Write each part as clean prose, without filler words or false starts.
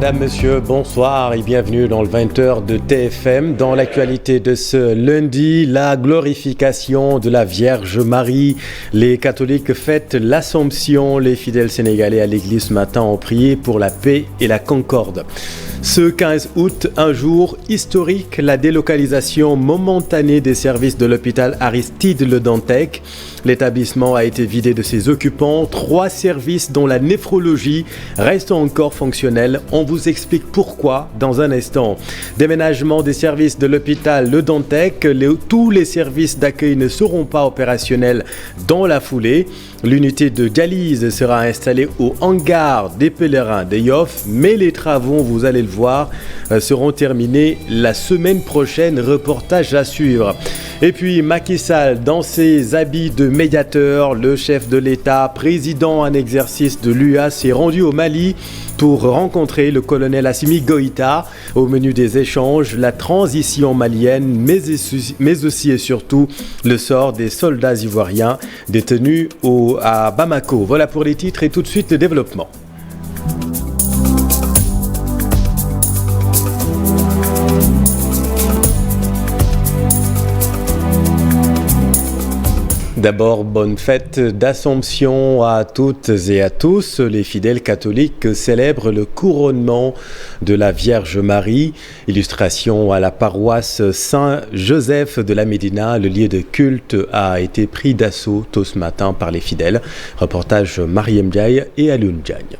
Madame, Monsieur, bonsoir et bienvenue dans le 20h de TFM. Dans l'actualité de ce lundi, la glorification de la Vierge Marie. Les catholiques fêtent l'Assomption. Les fidèles sénégalais à l'église ce matin ont prié pour la paix et la concorde. Ce 15 août, un jour historique, la délocalisation momentanée des services de l'hôpital Aristide Le Dantec. L'établissement a été vidé de ses occupants. 3 services, dont la néphrologie, restent encore fonctionnels. On vous explique pourquoi dans un instant. Déménagement des services de l'hôpital Le Dantec. Tous les services d'accueil ne seront pas opérationnels dans la foulée. L'unité de dialyse sera installée au hangar des pèlerins de Yoff, mais les travaux, vous allez le voir, seront terminés la semaine prochaine. Reportage à suivre. Et puis Macky Sall, dans ses habits de médiateur, le chef de l'État, président en exercice de l'UA, s'est rendu au Mali pour rencontrer le colonel Assimi Goïta. Au menu des échanges, la transition malienne, mais aussi et surtout le sort des soldats ivoiriens détenus à Bamako. Voilà pour les titres et tout de suite le développement. D'abord, bonne fête d'Assomption à toutes et à tous. Les fidèles catholiques célèbrent le couronnement de la Vierge Marie. Illustration à la paroisse Saint-Joseph de la Médina. Le lieu de culte a été pris d'assaut tôt ce matin par les fidèles. Reportage Mariem Diaye et Alioune Diagne.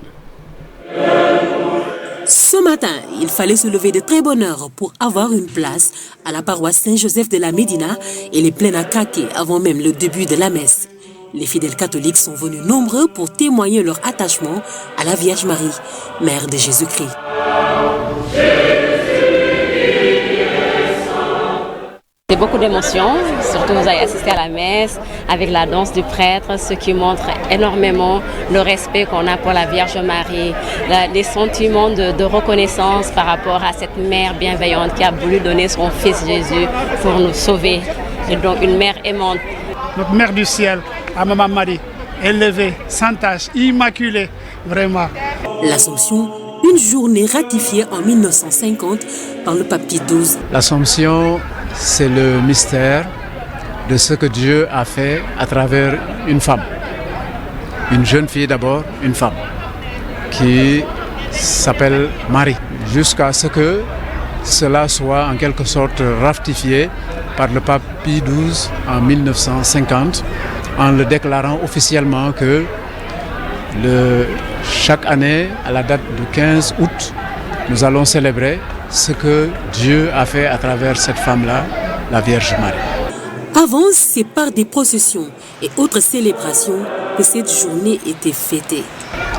Ce matin, il fallait se lever de très bonne heure pour avoir une place à la paroisse Saint-Joseph de la Médina et les plaines à craquer avant même le début de la messe. Les fidèles catholiques sont venus nombreux pour témoigner leur attachement à la Vierge Marie, mère de Jésus-Christ. C'est beaucoup d'émotions, surtout vous avez assisté à la messe avec la danse du prêtre, ce qui montre énormément le respect qu'on a pour la Vierge Marie, les sentiments de reconnaissance par rapport à cette mère bienveillante qui a voulu donner son fils Jésus pour nous sauver. Et donc une mère aimante. Notre mère du ciel, à Maman Marie, élevée, sans tache, immaculée, vraiment. L'Assomption, une journée ratifiée en 1950 par le pape Pie XII. L'Assomption, c'est le mystère de ce que Dieu a fait à travers une femme. Une jeune fille d'abord, une femme, qui s'appelle Marie. Jusqu'à ce que cela soit en quelque sorte ratifié par le pape Pie XII en 1950, en le déclarant officiellement que chaque année, à la date du 15 août, nous allons célébrer ce que Dieu a fait à travers cette femme-là, la Vierge Marie. Avant, c'est par des processions et autres célébrations que cette journée était fêtée.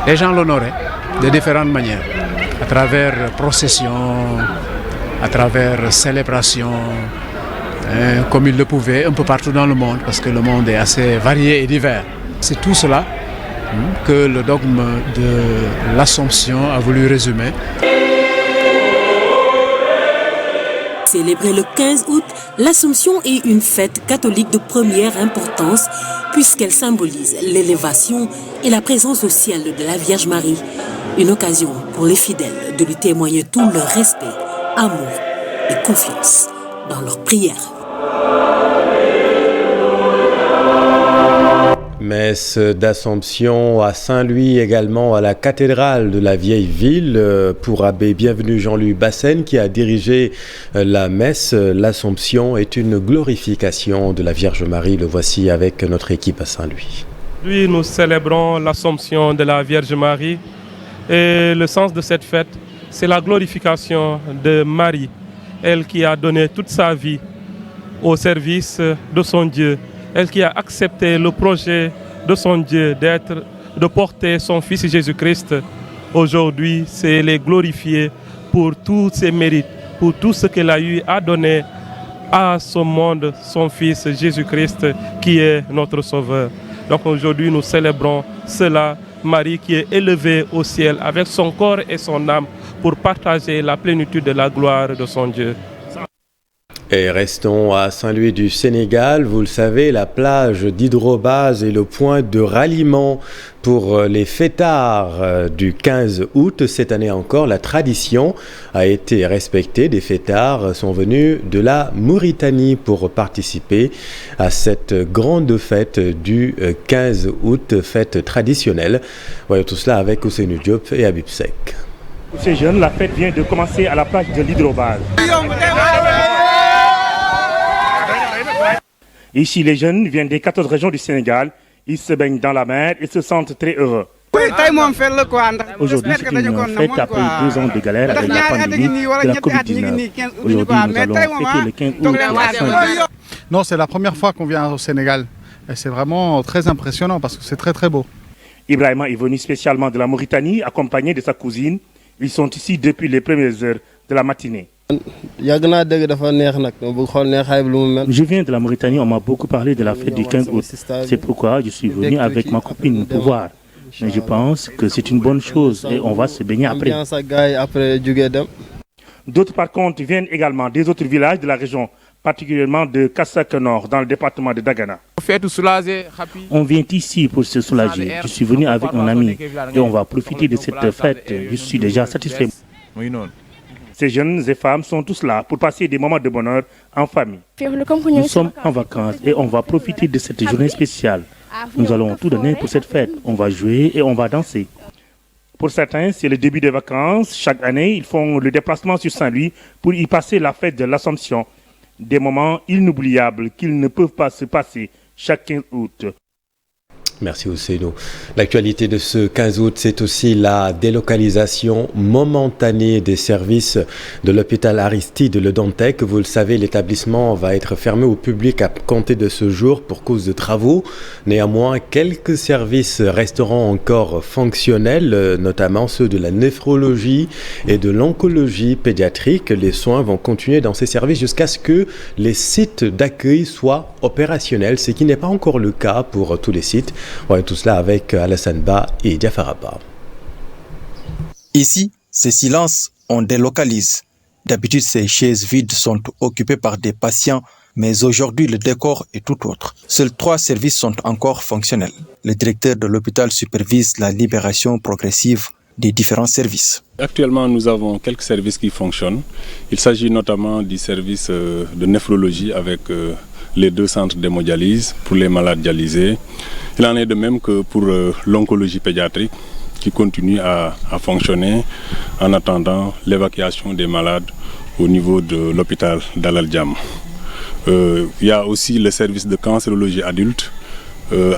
Les gens l'honoraient de différentes manières, à travers processions, à travers célébrations, comme ils le pouvaient un peu partout dans le monde, parce que le monde est assez varié et divers. C'est tout cela que le dogme de l'Assomption a voulu résumer. Célébrée le 15 août, l'Assomption est une fête catholique de première importance puisqu'elle symbolise l'élévation et la présence au ciel de la Vierge Marie. Une occasion pour les fidèles de lui témoigner tout leur respect, amour et confiance dans leurs prières. Messe d'Assomption à Saint-Louis, également à la cathédrale de la vieille ville pour abbé Bienvenu Jean-Louis Bassène qui a dirigé la messe. L'Assomption est une glorification de la Vierge Marie. Le voici avec notre équipe à Saint-Louis. Aujourd'hui, nous célébrons l'Assomption de la Vierge Marie et le sens de cette fête, c'est la glorification de Marie, elle qui a donné toute sa vie au service de son Dieu. Elle qui a accepté le projet de son Dieu de porter son Fils Jésus-Christ. Aujourd'hui, c'est les glorifier pour tous ses mérites, pour tout ce qu'elle a eu à donner à ce monde, son Fils Jésus-Christ, qui est notre Sauveur. Donc aujourd'hui, nous célébrons cela, Marie qui est élevée au ciel avec son corps et son âme pour partager la plénitude de la gloire de son Dieu. Et restons à Saint-Louis du Sénégal. Vous le savez, la plage d'Hydrobase est le point de ralliement pour les fêtards du 15 août. Cette année encore, la tradition a été respectée. Des fêtards sont venus de la Mauritanie pour participer à cette grande fête du 15 août, fête traditionnelle. Voyons tout cela avec Ousseynou Diop et Habib Seck. Pour ces jeunes, la fête vient de commencer à la plage de l'Hydrobase. Ici, les jeunes viennent des 14 régions du Sénégal. Ils se baignent dans la mer et se sentent très heureux. Aujourd'hui, c'est une fête après 2 ans de galère avec la pandémie de la Covid-19. Aujourd'hui, nous allons fêter le 15 août à Saint-Louis. Non, c'est la première fois qu'on vient au Sénégal. Et c'est vraiment très impressionnant parce que c'est très très beau. Ibrahima est venu spécialement de la Mauritanie, accompagné de sa cousine. Ils sont ici depuis les premières heures de la matinée. Je viens de la Mauritanie, on m'a beaucoup parlé de la fête du 15 août. C'est pourquoi je suis venu avec ma copine pour voir. Mais je pense que c'est une bonne chose et on va se baigner après. D'autres par contre viennent également des autres villages de la région, particulièrement de Kassak Nord, dans le département de Dagana. On vient ici pour se soulager. Je suis venu avec mon ami et on va profiter de cette fête. Je suis déjà satisfait. Ces jeunes et femmes sont tous là pour passer des moments de bonheur en famille. Nous sommes en vacances et on va profiter de cette journée spéciale. Nous allons tout donner pour cette fête. On va jouer et on va danser. Pour certains, c'est le début des vacances. Chaque année, ils font le déplacement sur Saint-Louis pour y passer la fête de l'Assomption. Des moments inoubliables qu'ils ne peuvent pas se passer chaque 15 août. Merci Ousseynou. L'actualité de ce 15 août, c'est aussi la délocalisation momentanée des services de l'hôpital Aristide Le Dantec. Vous le savez, l'établissement va être fermé au public à compter de ce jour pour cause de travaux. Néanmoins, quelques services resteront encore fonctionnels, notamment ceux de la néphrologie et de l'oncologie pédiatrique. Les soins vont continuer dans ces services jusqu'à ce que les sites d'accueil soient opérationnels, ce qui n'est pas encore le cas pour tous les sites. On voit tout cela avec Alassane Ba et Diafaraba. Ici, c'est silence, on délocalise. D'habitude, ces chaises vides sont occupées par des patients, mais aujourd'hui, le décor est tout autre. Seuls 3 services sont encore fonctionnels. Le directeur de l'hôpital supervise la libération progressive des différents services. Actuellement, nous avons quelques services qui fonctionnent. Il s'agit notamment du service de néphrologie avec les 2 centres d'hémodialyse pour les malades dialysés. Il en est de même que pour l'oncologie pédiatrique qui continue à fonctionner en attendant l'évacuation des malades au niveau de l'hôpital d'Al Djam. Il y a aussi le service de cancérologie adulte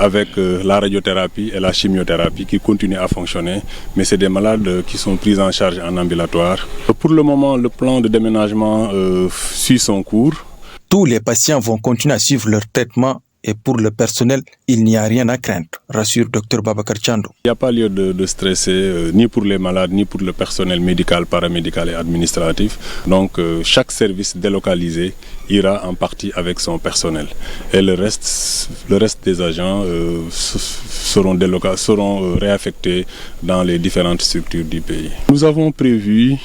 avec la radiothérapie et la chimiothérapie qui continuent à fonctionner, mais c'est des malades qui sont pris en charge en ambulatoire. Pour le moment, le plan de déménagement suit son cours. Tous les patients vont continuer à suivre leur traitement et pour le personnel, il n'y a rien à craindre, rassure Dr Babacar Tchando. Il n'y a pas lieu de stresser, ni pour les malades, ni pour le personnel médical, paramédical et administratif. Donc chaque service délocalisé ira en partie avec son personnel. Et le reste des agents seront réaffectés dans les différentes structures du pays. Nous avons prévu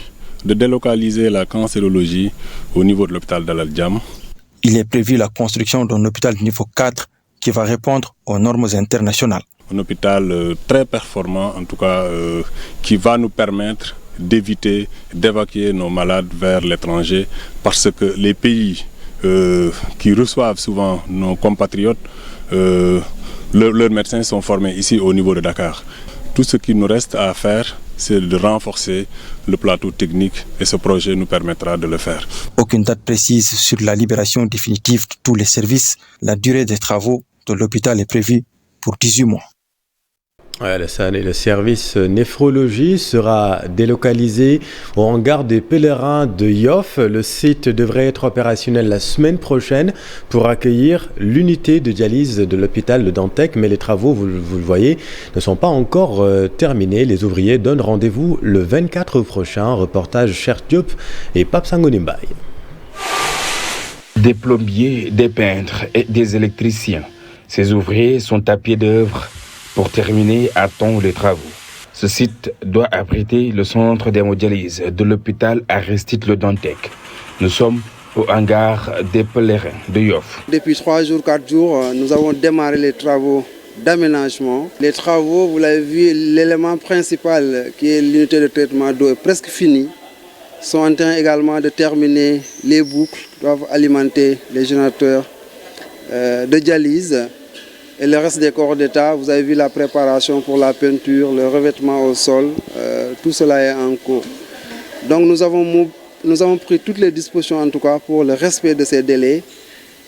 de délocaliser la cancérologie au niveau de l'hôpital d'Al Djam. Il est prévu la construction d'un hôpital de niveau 4 qui va répondre aux normes internationales. Un hôpital très performant, en tout cas, qui va nous permettre d'évacuer nos malades vers l'étranger parce que les pays qui reçoivent souvent nos compatriotes, leurs médecins sont formés ici au niveau de Dakar. Tout ce qu'il nous reste à faire, c'est de renforcer le plateau technique et ce projet nous permettra de le faire. Aucune date précise sur la libération définitive de tous les services. La durée des travaux de l'hôpital est prévue pour 18 mois. Le service néphrologie sera délocalisé au hangar des pèlerins de Yoff. Le site devrait être opérationnel la semaine prochaine pour accueillir l'unité de dialyse de l'hôpital de Dantec. Mais les travaux, vous le voyez, ne sont pas encore terminés. Les ouvriers donnent rendez-vous le 24 prochain. Reportage Cher Diop et Pape Sangonimbaye. Des plombiers, des peintres et des électriciens. Ces ouvriers sont à pied d'œuvre pour terminer à temps les travaux. Ce site doit abriter le centre d'hémodialyse de l'hôpital Aristide Le Dantec. Nous sommes au hangar des pèlerins de Yoff. Depuis 3 jours, 4 jours, nous avons démarré les travaux d'aménagement. Les travaux, vous l'avez vu, l'élément principal qui est l'unité de traitement d'eau est presque fini. Ils sont en train également de terminer les boucles qui doivent alimenter les générateurs de dialyse. Et le reste des corps d'État, vous avez vu la préparation pour la peinture, le revêtement au sol, tout cela est en cours. Donc nous avons pris toutes les dispositions en tout cas pour le respect de ces délais.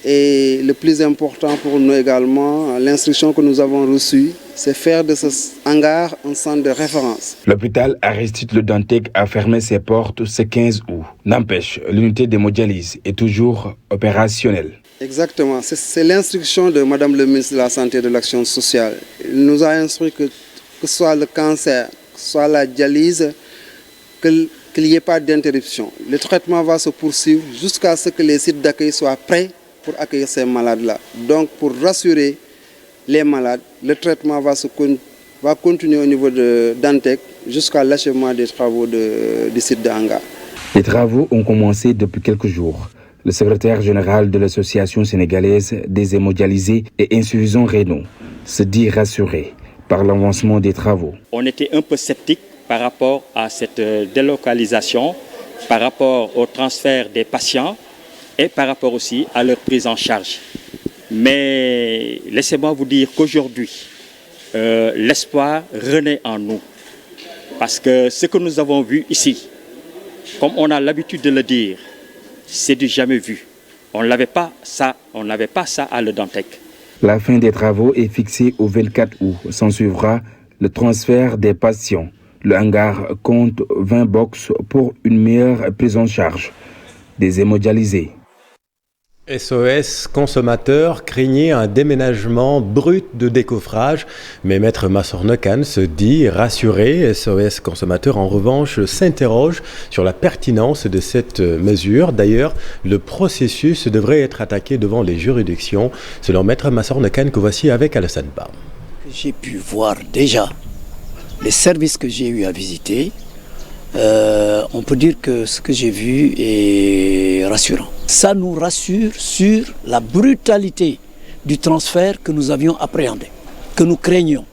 Et le plus important pour nous également, l'instruction que nous avons reçue, c'est faire de ce hangar un centre de référence. L'hôpital Aristide Le Dantec a fermé ses portes ce 15 août. N'empêche, l'unité d'hémodialyse est toujours opérationnelle. Exactement, c'est l'instruction de Madame le ministre de la Santé et de l'Action sociale. Il nous a instruit que ce soit le cancer, que ce soit la dialyse, qu'il n'y ait pas d'interruption. Le traitement va se poursuivre jusqu'à ce que les sites d'accueil soient prêts pour accueillir ces malades-là. Donc pour rassurer les malades, le traitement va continuer au niveau de Dantec jusqu'à l'achèvement des travaux du site de hangar. Les travaux ont commencé depuis quelques jours. Le secrétaire général de l'Association sénégalaise des hémodialysés et insuffisants rénaux se dit rassuré par l'avancement des travaux. On était un peu sceptique par rapport à cette délocalisation, par rapport au transfert des patients et par rapport aussi à leur prise en charge. Mais laissez-moi vous dire qu'aujourd'hui, l'espoir renaît en nous. Parce que ce que nous avons vu ici, comme on a l'habitude de le dire, c'est du jamais vu. On n'avait pas ça à Le Dantec. La fin des travaux est fixée au 24 août. S'en suivra le transfert des patients. Le hangar compte 20 box pour une meilleure prise en charge des hémodialysés. SOS consommateurs craignait un déménagement brut de décoffrage, mais Maître Massornekan se dit rassuré. SOS consommateurs en revanche s'interroge sur la pertinence de cette mesure. D'ailleurs, le processus devrait être attaqué devant les juridictions, selon Maître Massornekan que voici avec Alassane Ba. J'ai pu voir déjà les services que j'ai eu à visiter. On peut dire que ce que j'ai vu est rassurant. Ça nous rassure sur la brutalité du transfert que nous avions appréhendé, que nous craignions.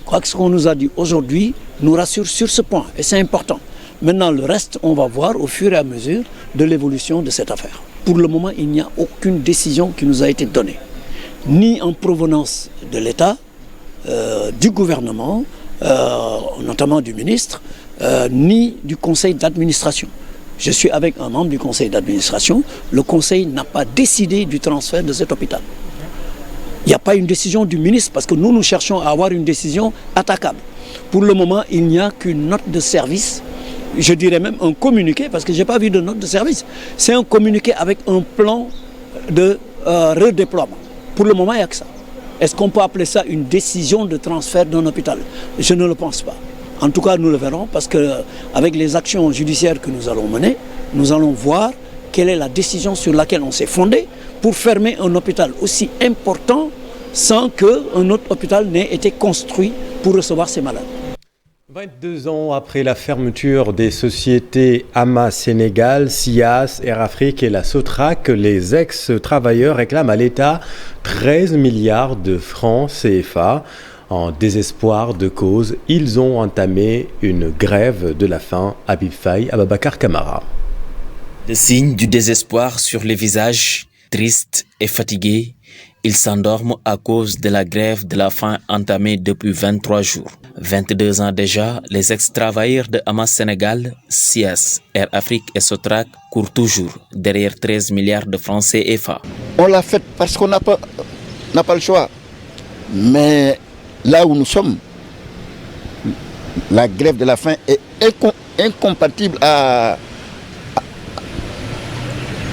Quoi que ce qu'on nous a dit aujourd'hui nous rassure sur ce point et c'est important. Maintenant le reste, on va voir au fur et à mesure de l'évolution de cette affaire. Pour le moment, il n'y a aucune décision qui nous a été donnée, ni en provenance de l'État, du gouvernement, notamment du ministre, ni du conseil d'administration. Je suis avec un membre du conseil d'administration. Le conseil n'a pas décidé du transfert de cet hôpital. Il n'y a pas une décision du ministre parce que nous cherchons à avoir une décision attaquable. Pour le moment, il n'y a qu'une note de service, je dirais même un communiqué parce que je n'ai pas vu de note de service. C'est un communiqué avec un plan de redéploiement. Pour le moment, il n'y a que ça. Est-ce qu'on peut appeler ça une décision de transfert d'un hôpital? Je ne le pense pas. En tout cas, nous le verrons parce qu'avec les actions judiciaires que nous allons mener, nous allons voir quelle est la décision sur laquelle on s'est fondé pour fermer un hôpital aussi important sans qu'un autre hôpital n'ait été construit pour recevoir ces malades. 22 ans après la fermeture des sociétés AMA Sénégal, SIAS, Air Afrique et la Sotrac, les ex-travailleurs réclament à l'État 13 milliards de francs CFA. En désespoir de cause, ils ont entamé une grève de la faim. Habib Faye, Ababakar Kamara. Le signe du désespoir sur les visages, tristes et fatigués, ils s'endorment à cause de la grève de la faim entamée depuis 23 jours. 22 ans déjà, les ex-travailleurs de Hamas Sénégal, SIAS, Air Afrique et Sotrac courent toujours derrière 13 milliards de francs CFA. On l'a fait parce qu'on n'a pas le choix. Mais là où nous sommes, la grève de la faim est incompatible à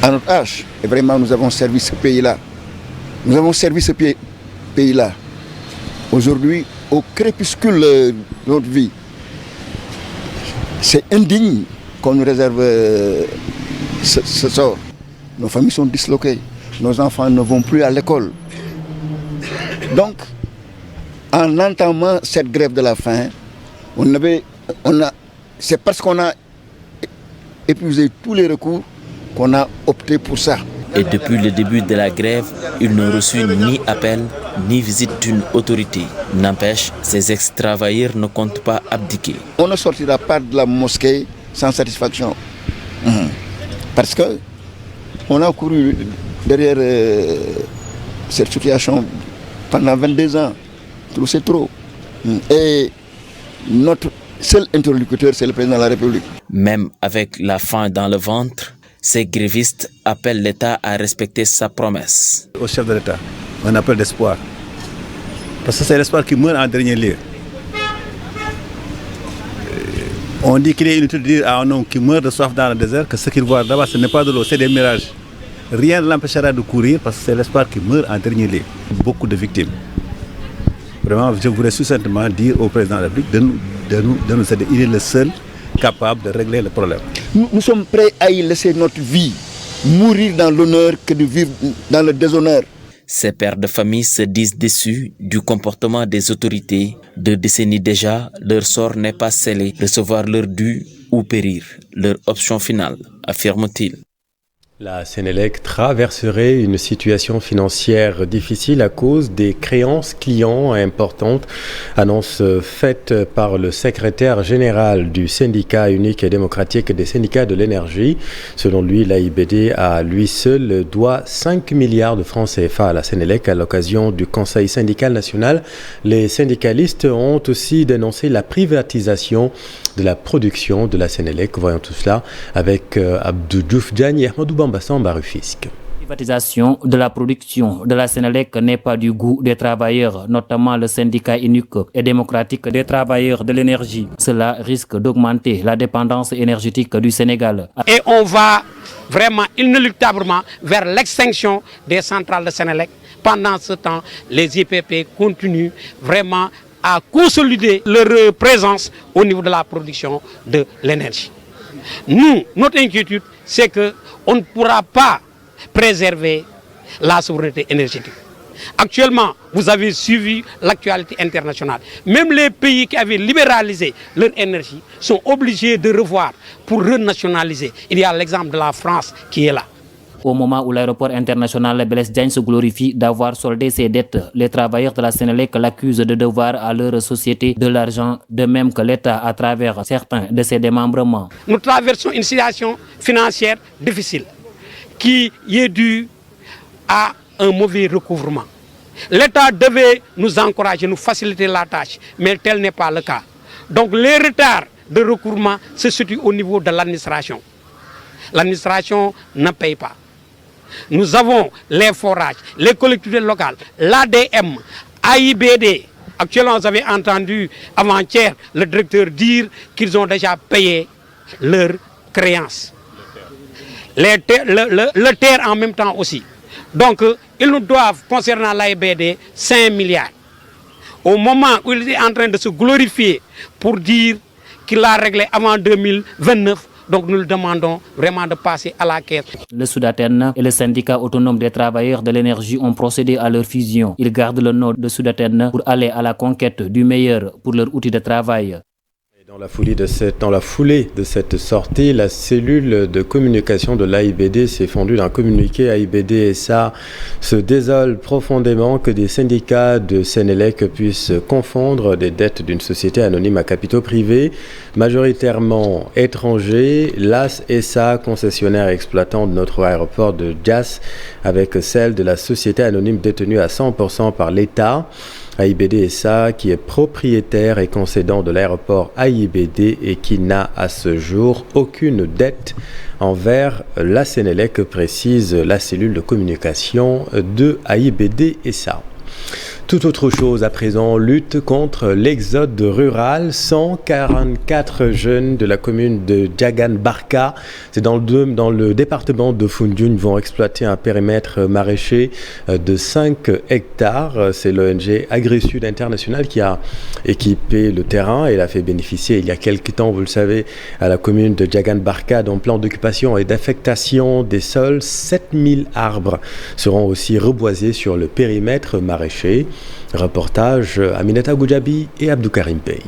notre âge. Et vraiment, nous avons servi ce pays-là. Nous avons servi ce pays-là. Aujourd'hui, au crépuscule de notre vie, c'est indigne qu'on nous réserve ce sort. Nos familles sont disloquées. Nos enfants ne vont plus à l'école. Donc, en entamant cette grève de la faim, c'est parce qu'on a épuisé tous les recours qu'on a opté pour ça. Et depuis le début de la grève, ils n'ont reçu ni appel ni visite d'une autorité. N'empêche, ces ex-travailleurs ne comptent pas abdiquer. On ne sortira pas de la mosquée sans satisfaction. Parce que on a couru derrière cette situation pendant 22 ans. C'est trop. Et notre seul interlocuteur, c'est le président de la République. Même avec la faim dans le ventre, ces grévistes appellent l'État à respecter sa promesse. Au chef de l'État, un appel d'espoir. Parce que c'est l'espoir qui meurt en dernier lieu. On dit qu'il est inutile de dire à un homme qui meurt de soif dans le désert que ce qu'il voit là-bas, ce n'est pas de l'eau, c'est des mirages. Rien ne l'empêchera de courir parce que c'est l'espoir qui meurt en dernier lieu. Beaucoup de victimes. Vraiment, je voudrais succinctement dire au président de la République de nous aider. Il est le seul capable de régler le problème. Nous sommes prêts à y laisser notre vie, mourir dans l'honneur que de vivre dans le déshonneur. Ces pères de famille se disent déçus du comportement des autorités. 2 décennies déjà, leur sort n'est pas scellé. Recevoir leur dû ou périr, leur option finale, affirme-t-il. La Sénélec traverserait une situation financière difficile à cause des créances clients importantes, annonce faite par le secrétaire général du syndicat unique et démocratique des syndicats de l'énergie. Selon lui, l'AIBD à lui seul doit 5 milliards de francs CFA à la Sénélec à l'occasion du Conseil syndical national. Les syndicalistes ont aussi dénoncé la privatisation de la production de la Sénélec. Voyons tout cela avec Abdou Diouf Diagne et Ahmadou Bamba Samba Rufisque. La privatisation de la production de la Sénélec n'est pas du goût des travailleurs, notamment le syndicat unique et démocratique des travailleurs de l'énergie. Cela risque d'augmenter la dépendance énergétique du Sénégal. Et on va vraiment inéluctablement vers l'extinction des centrales de Sénélec. Pendant ce temps, les IPP continuent vraiment à consolider leur présence au niveau de la production de l'énergie. Nous, notre inquiétude, c'est qu'on ne pourra pas préserver la souveraineté énergétique. Actuellement, vous avez suivi l'actualité internationale. Même les pays qui avaient libéralisé leur énergie sont obligés de revoir pour renationaliser. Il y a l'exemple de la France qui est là. Au moment où l'aéroport international Blaise Diagne se glorifie d'avoir soldé ses dettes, les travailleurs de la Sénélec l'accusent de devoir à leur société de l'argent, de même que l'État à travers certains de ses démembrements. Nous traversons une situation financière difficile qui est due à un mauvais recouvrement. L'État devait nous encourager, nous faciliter la tâche, mais tel n'est pas le cas. Donc les retards de recouvrement se situent au niveau de l'administration. L'administration ne paye pas. Nous avons les forages, les collectivités locales, l'ADM, AIBD. Actuellement, vous avez entendu avant-hier le directeur dire qu'ils ont déjà payé leurs créances. Le terre en même temps aussi. Donc, ils nous doivent, concernant l'AIBD, 5 milliards. Au moment où il est en train de se glorifier pour dire qu'il a réglé avant 2029, donc nous le demandons vraiment de passer à la caisse. Le Soudaten et le syndicat autonome des travailleurs de l'énergie ont procédé à leur fusion. Ils gardent le nom de Soudaten pour aller à la conquête du meilleur pour leur outil de travail. Dans la foulée de cette sortie, la cellule de communication de l'AIBD s'est fondue d'un communiqué. AIBD SA se désole profondément que des syndicats de Sénélec puissent confondre des dettes d'une société anonyme à capitaux privés, majoritairement étrangers, l'AS SA, concessionnaire exploitant de notre aéroport de Diass, avec celle de la société anonyme détenue à 100% par l'État. AIBD SA, qui est propriétaire et concédant de l'aéroport AIBD et qui n'a à ce jour aucune dette envers la Sénélec, précise la cellule de communication de AIBD SA. Tout autre chose à présent, lutte contre l'exode rural. 144 jeunes de la commune de Diagane-Barka, c'est dans le département de Foundiougne, vont exploiter un périmètre maraîcher de 5 hectares. C'est l'ONG Agri-Sud International qui a équipé le terrain et l'a fait bénéficier il y a quelques temps, vous le savez, à la commune de Diagane-Barka, dont plan d'occupation et d'affectation des sols. 7000 arbres seront aussi reboisés sur le périmètre maraîcher. Reportage Aminata Goudjabi et Abdou Karim Pey.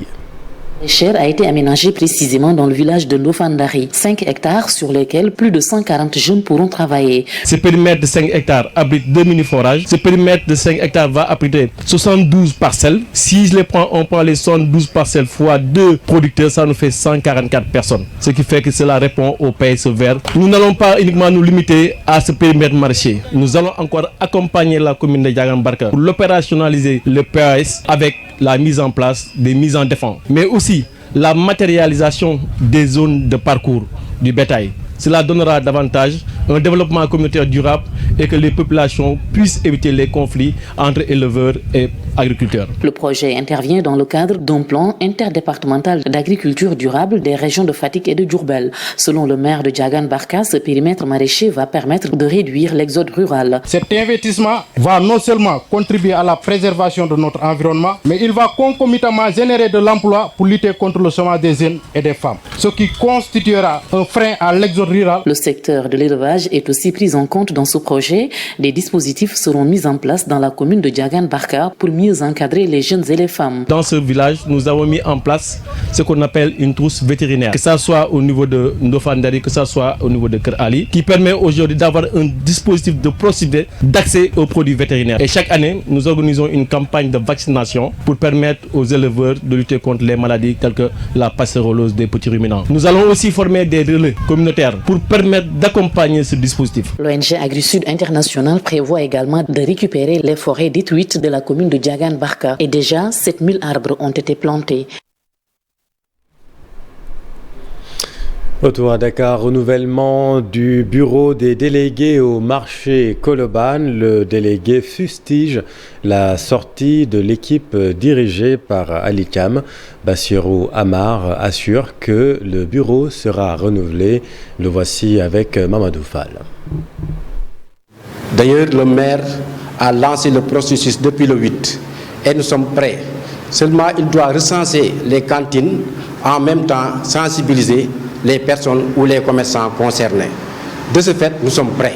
L'échelle a été aménagée précisément dans le village de Ndofandari, 5 hectares sur lesquels plus de 140 jeunes pourront travailler. Ce périmètre de 5 hectares abrite 2 mini-forages. Ce périmètre de 5 hectares va abriter 72 parcelles. Si on prend les 72 parcelles fois 2 producteurs, ça nous fait 144 personnes. Ce qui fait que cela répond au PSE vert. Nous n'allons pas uniquement nous limiter à ce périmètre maraîcher. Nous allons encore accompagner la commune de Diagane-Barka pour l'opérationnaliser le PAS avec la mise en place des mises en défense, mais aussi la matérialisation des zones de parcours du bétail. Cela donnera davantage un développement communautaire durable et que les populations puissent éviter les conflits entre éleveurs et agriculteurs. Le projet intervient dans le cadre d'un plan interdépartemental d'agriculture durable des régions de Fatick et de Diourbel. Selon le maire de Diagane-Barka, ce périmètre maraîcher va permettre de réduire l'exode rural. Cet investissement va non seulement contribuer à la préservation de notre environnement, mais il va concomitamment générer de l'emploi pour lutter contre le chômage des jeunes et des femmes, ce qui constituera un frein à l'exode rural. Le secteur de l'élevage est aussi pris en compte dans ce projet. Des dispositifs seront mis en place dans la commune de Diagane-Barka pour mieux encadrer les jeunes et les femmes. Dans ce village, nous avons mis en place ce qu'on appelle une trousse vétérinaire, que ce soit au niveau de Ndofandari, que ce soit au niveau de Kër-Ali, qui permet aujourd'hui d'avoir un dispositif de procédure d'accès aux produits vétérinaires. Et chaque année, nous organisons une campagne de vaccination pour permettre aux éleveurs de lutter contre les maladies telles que la passerolose des petits ruminants. Nous allons aussi former des relais communautaires pour permettre d'accompagner ce dispositif. L'ONG AgriSud International prévoit également de récupérer les forêts détruites de la commune de Diagane-Barka et déjà 7000 arbres ont été plantés. Retour à Dakar, renouvellement du bureau des délégués au marché Koloban. Le délégué fustige la sortie de l'équipe dirigée par Ali Kam. Bassirou Amar assure que le bureau sera renouvelé. Le voici avec Mamadou Fall. D'ailleurs, le maire a lancé le processus depuis le 8 et nous sommes prêts. Seulement, il doit recenser les cantines, en même temps sensibiliser les personnes ou les commerçants concernés. De ce fait, nous sommes prêts.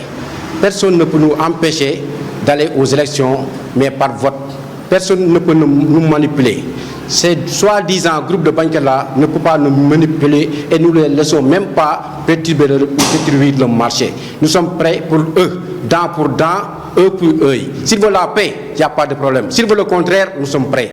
Personne ne peut nous empêcher d'aller aux élections, mais par vote. Personne ne peut nous manipuler. Ces soi-disant groupes de banquiers-là ne peuvent pas nous manipuler et nous ne les laissons même pas perturber ou détruire le marché. Nous sommes prêts pour eux, dent pour dent, eux pour eux. S'ils veulent la paix, il n'y a pas de problème. S'ils veulent le contraire, nous sommes prêts.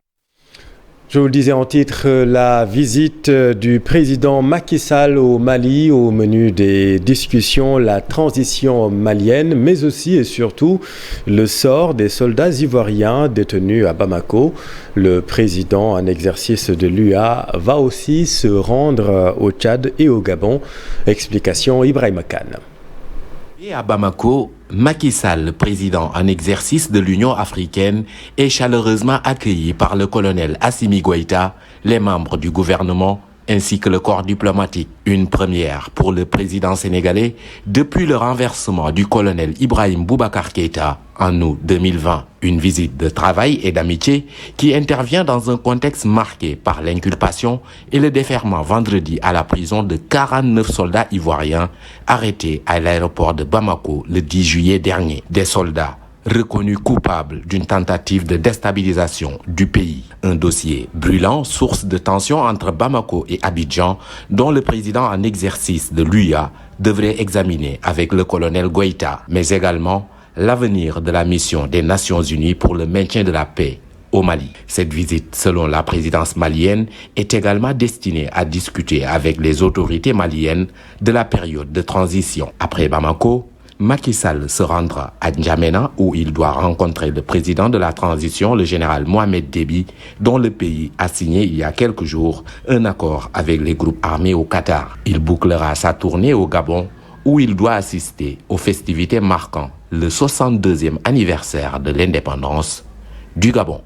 Je vous le disais en titre, la visite du président Macky Sall au Mali, au menu des discussions, la transition malienne, mais aussi et surtout le sort des soldats ivoiriens détenus à Bamako. Le président en exercice de l'UA va aussi se rendre au Tchad et au Gabon. Explication Ibrahima Kane. Et à Bamako, Macky Sall, le président en exercice de l'Union africaine, est chaleureusement accueilli par le colonel Assimi Goïta, les membres du gouvernement ainsi que le corps diplomatique. Une première pour le président sénégalais depuis le renversement du colonel Ibrahim Boubacar Keïta en août 2020. Une visite de travail et d'amitié qui intervient dans un contexte marqué par l'inculpation et le déferment vendredi à la prison de 49 soldats ivoiriens arrêtés à l'aéroport de Bamako le 10 juillet dernier. Des soldats reconnus coupables d'une tentative de déstabilisation du pays. Un dossier brûlant, source de tension entre Bamako et Abidjan, dont le président en exercice de l'UA devrait examiner avec le colonel Goïta, mais également l'avenir de la mission des Nations Unies pour le maintien de la paix au Mali. Cette visite, selon la présidence malienne, est également destinée à discuter avec les autorités maliennes de la période de transition. Après Bamako, Macky Sall se rendra à N'Djamena où il doit rencontrer le président de la transition, le général Mohamed Déby, dont le pays a signé il y a quelques jours un accord avec les groupes armés au Qatar. Il bouclera sa tournée au Gabon où il doit assister aux festivités marquant le 62e anniversaire de l'indépendance du Gabon.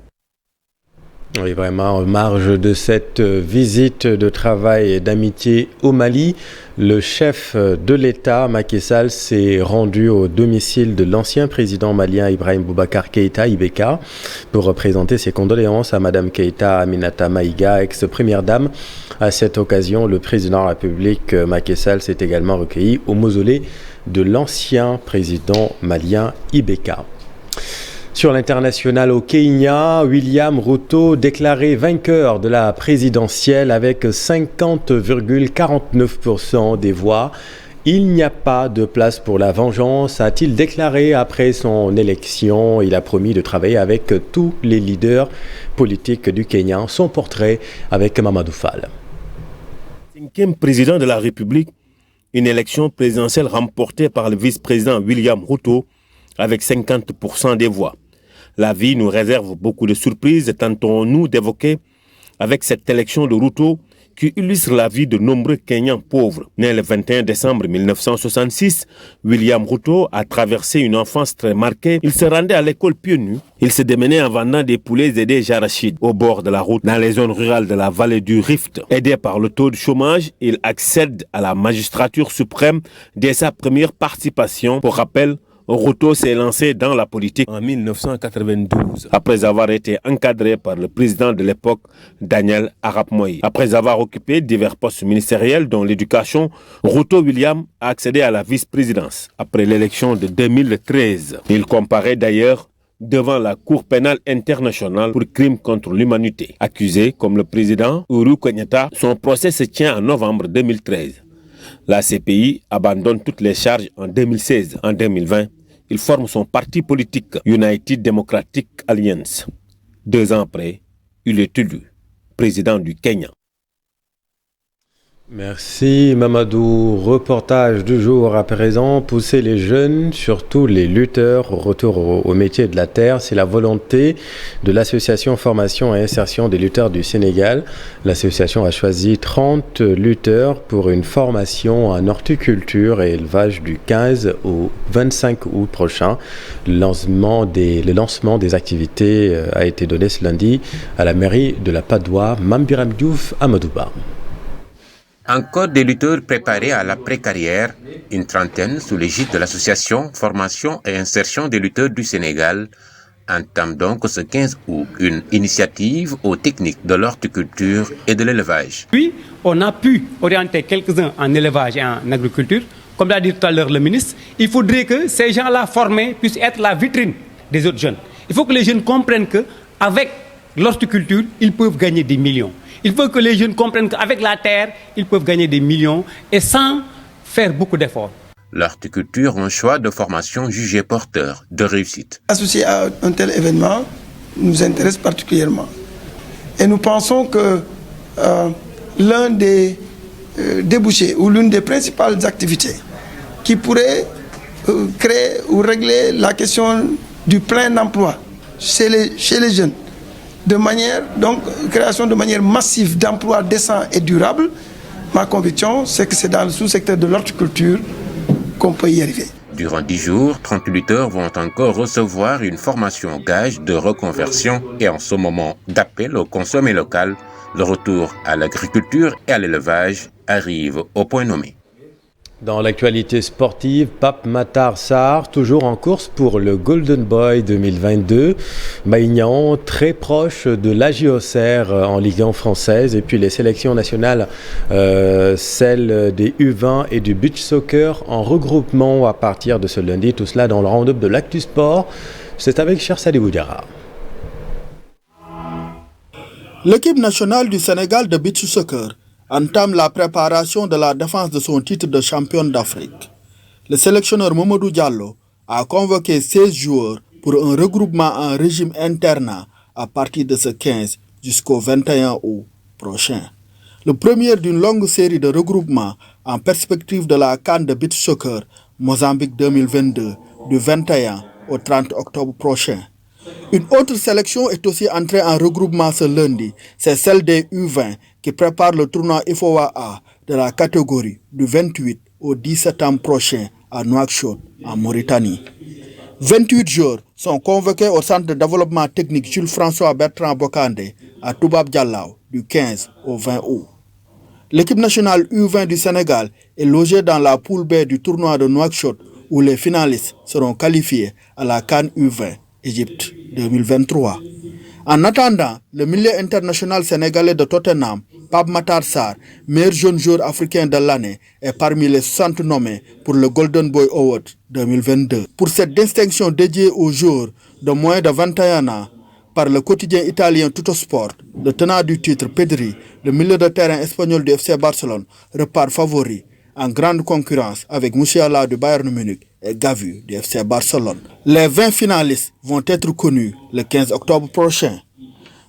Oui, vraiment, en marge de cette visite de travail et d'amitié au Mali, le chef de l'État, Macky Sall, s'est rendu au domicile de l'ancien président malien Ibrahim Boubacar Keïta, IBK, pour présenter ses condoléances à Madame Keïta Aminata Maïga, ex-première dame. À cette occasion, le président de la République, Macky Sall, s'est également recueilli au mausolée de l'ancien président malien IBK. Sur l'international au Kenya, William Ruto déclaré vainqueur de la présidentielle avec 50,49% des voix. Il n'y a pas de place pour la vengeance, a-t-il déclaré après son élection. Il a promis de travailler avec tous les leaders politiques du Kenya. Son portrait avec Mamadou Fall. 5e président de la République, une élection présidentielle remportée par le vice-président William Ruto avec 50% des voix. La vie nous réserve beaucoup de surprises, tentons-nous d'évoquer avec cette élection de Ruto qui illustre la vie de nombreux Kenyans pauvres. Né le 21 décembre 1966, William Ruto a traversé une enfance très marquée. Il se rendait à l'école pieds nus. Il se démenait en vendant des poulets et des arachides au bord de la route, dans les zones rurales de la vallée du Rift. Aidé par le taux de chômage, il accède à la magistrature suprême dès sa première participation. Pour rappel, Ruto s'est lancé dans la politique en 1992, après avoir été encadré par le président de l'époque, Daniel Arap Moi. Après avoir occupé divers postes ministériels, dont l'éducation, Ruto William a accédé à la vice-présidence après l'élection de 2013. Il comparaît d'ailleurs devant la Cour pénale internationale pour crimes contre l'humanité. Accusé comme le président Uhuru Kenyatta, son procès se tient en novembre 2013. La CPI abandonne toutes les charges en 2016. En 2020, il forme son parti politique United Democratic Alliance. 2 ans après, il est élu président du Kenya. Merci Mamadou. Reportage du jour à présent. Pousser les jeunes, surtout les lutteurs, au retour au métier de la terre. C'est la volonté de l'association Formation et Insertion des lutteurs du Sénégal. L'association a choisi 30 lutteurs pour une formation en horticulture et élevage du 15 au 25 août prochain. Le lancement des activités a été donné ce lundi à la mairie de la Padoue. Mambiram Diouf, Amadouba. Encore des lutteurs préparés à l'après-carrière, une trentaine sous l'égide de l'association Formation et Insertion des lutteurs du Sénégal entame donc ce 15 août une initiative aux techniques de l'horticulture et de l'élevage. Puis, on a pu orienter quelques-uns en élevage et en agriculture. Comme l'a dit tout à l'heure le ministre, il faudrait que ces gens-là formés puissent être la vitrine des autres jeunes. Il faut que les jeunes comprennent qu'avec l'horticulture, ils peuvent gagner des millions. Il faut que les jeunes comprennent qu'avec la terre, ils peuvent gagner des millions et sans faire beaucoup d'efforts. L'horticulture, un choix de formation jugé porteur de réussite. Associé à un tel événement nous intéresse particulièrement. Et nous pensons que l'un des débouchés ou l'une des principales activités qui pourrait créer ou régler la question du plein emploi chez les jeunes, de manière, donc, création de manière massive d'emplois décents et durables, ma conviction, c'est que c'est dans le sous-secteur de l'horticulture qu'on peut y arriver. Durant 10 jours, 30 lutteurs vont encore recevoir une formation gage de reconversion et en ce moment d'appel au consommé local, le retour à l'agriculture et à l'élevage arrive au point nommé. Dans l'actualité sportive, Pape Matar Sarr, toujours en course pour le Golden Boy 2022. Maïgnan, très proche de l'AGOCR en Ligue 1 française. Et puis les sélections nationales, celles des U20 et du beach soccer en regroupement à partir de ce lundi. Tout cela dans le round-up de l'Actu Sport. C'est avec Cher Salibou Diarra. L'équipe nationale du Sénégal de beach soccer entame la préparation de la défense de son titre de championne d'Afrique. Le sélectionneur Mamadou Diallo a convoqué 16 joueurs pour un regroupement en régime internat à partir de ce 15 jusqu'au 21 août prochain. Le premier d'une longue série de regroupements en perspective de la CAN de beach soccer Mozambique 2022 du 21 au 30 octobre prochain. Une autre sélection est aussi entrée en regroupement ce lundi. C'est celle des U20 qui préparent le tournoi IFOA A de la catégorie du 28 au 10 septembre prochain à Nouakchott, en Mauritanie. 28 joueurs sont convoqués au centre de développement technique Jules-François Bertrand Bokandé à Toubab Dialaw du 15 au 20 août. L'équipe nationale U20 du Sénégal est logée dans la poule B du tournoi de Nouakchott où les finalistes seront qualifiés à la CAN U20 Égypte 2023. En attendant, le milieu international sénégalais de Tottenham, Pape Matar Sarr, meilleur jeune joueur africain de l'année, est parmi les 60 nommés pour le Golden Boy Award 2022. Pour cette distinction dédiée aux joueurs de moins de 21 ans par le quotidien italien Tuttosport, le tenant du titre Pedri, le milieu de terrain espagnol du FC Barcelone, repart favori en grande concurrence avec Musiala du Bayern Munich et Gavi du FC Barcelone. Les 20 finalistes vont être connus le 15 octobre prochain.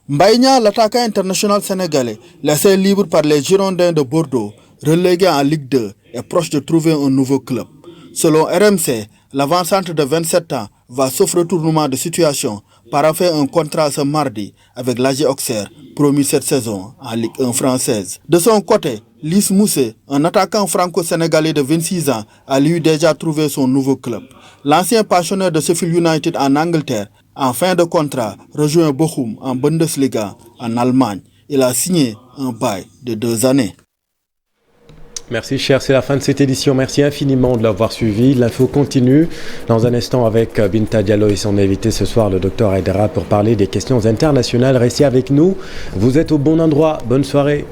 Mbaye Niang, l'attaquant international sénégalais, laissé libre par les Girondins de Bordeaux, relégué en Ligue 2, est proche de trouver un nouveau club. Selon RMC, l'avant-centre de 27 ans va sauf retournement de situation paraffer un contrat ce mardi avec l'AG Auxerre, promis cette saison en Ligue 1 française. De son côté, Lys Mousset, un attaquant franco-sénégalais de 26 ans, a lui déjà trouvé son nouveau club. L'ancien pensionnaire de Sheffield United en Angleterre, en fin de contrat, rejoint Bochum en Bundesliga en Allemagne. Il a signé un bail de 2 années. Merci cher, c'est la fin de cette édition. Merci infiniment de l'avoir suivi. L'info continue dans un instant avec Binta Diallo et son invité ce soir, le docteur Aïdara, pour parler des questions internationales. Restez avec nous, vous êtes au bon endroit. Bonne soirée.